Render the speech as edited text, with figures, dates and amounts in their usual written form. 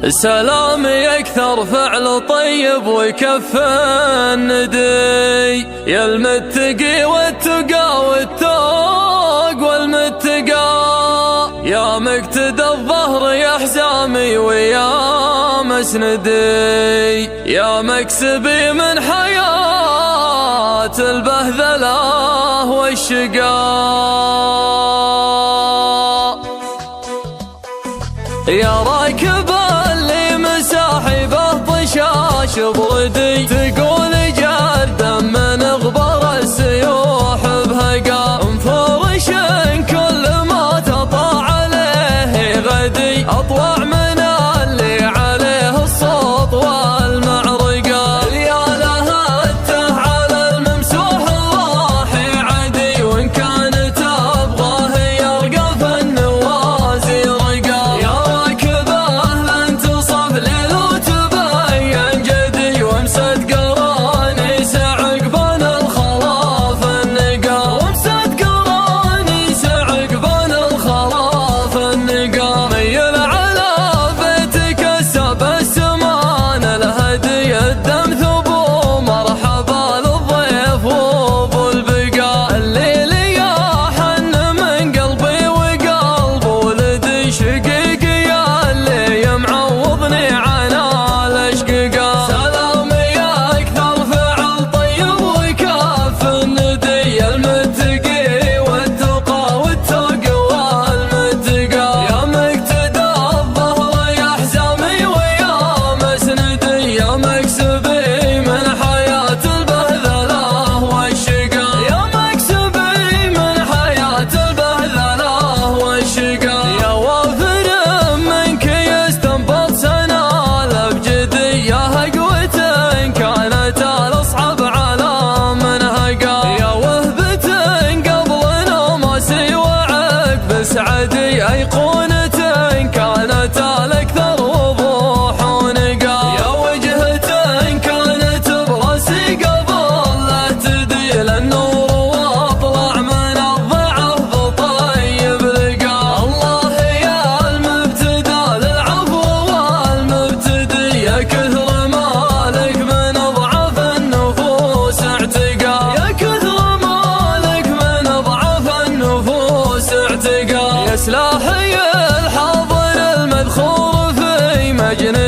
سلامي أكثر فعل طيب وكف الندي، يا المتقي والتقى والتوق والمتقى، يا مقتدى الظهر يا حزامي ويا مسندي، يا مكسبي من حياة البهذلة والشقاء، يا راكب اللي مساحبه طشاش بردي، تقول جردا من غبر السيوح بهقا، مفرش كل ما تطاع عليه غدي، اطلع من اللي عليه الصوت والمعرقة، يا لها الته على الممسوح الراحي عدي، وان كانت ابغاه يرقى في النوازي رقا، يا راكبه لن تصف ليل وتبين جدي، وامسد قرانيس عقبان الخلاف النقا، وامسد قرانيس عقبان الخلاف النقا، ميل على بيتك السب السمان الهدي، الدم ثبو مرحبا للضيف وابو البقا، الليل يا حن من قلبي وقلب ولدي، شقيقي يا اللي معوضني عن الاشققا، سلامي اكثر فعل طيب وكف الندي، المتقي والتقى والتقى والمتقى، يا مقتدى الظهر يا حزامي ويا مسندي، يا مكسبي من حياة البهذلة والشقاء، يا مكسبي من حياة البهذلة والشقاء، يا وافر منك يستنبط سنة بجدي، يا هقوة كانت الأصعب على منهقا، يا وهبة قبل نوماسي وعقب سعدي، أيقونة كانت الأكثر وضوح ونقا، يا وجهة كانت براسي قبل لا تدي، للنور واطلع من الضعف طيب لقا، الله يا المبتدى للعفو والمبتدي، يا كثر مالك من ضعف النفوس اعتقا، يا كثر مالك من ضعف النفوس اعتقا، يا سلاحي الحاضر المذخور في مجنى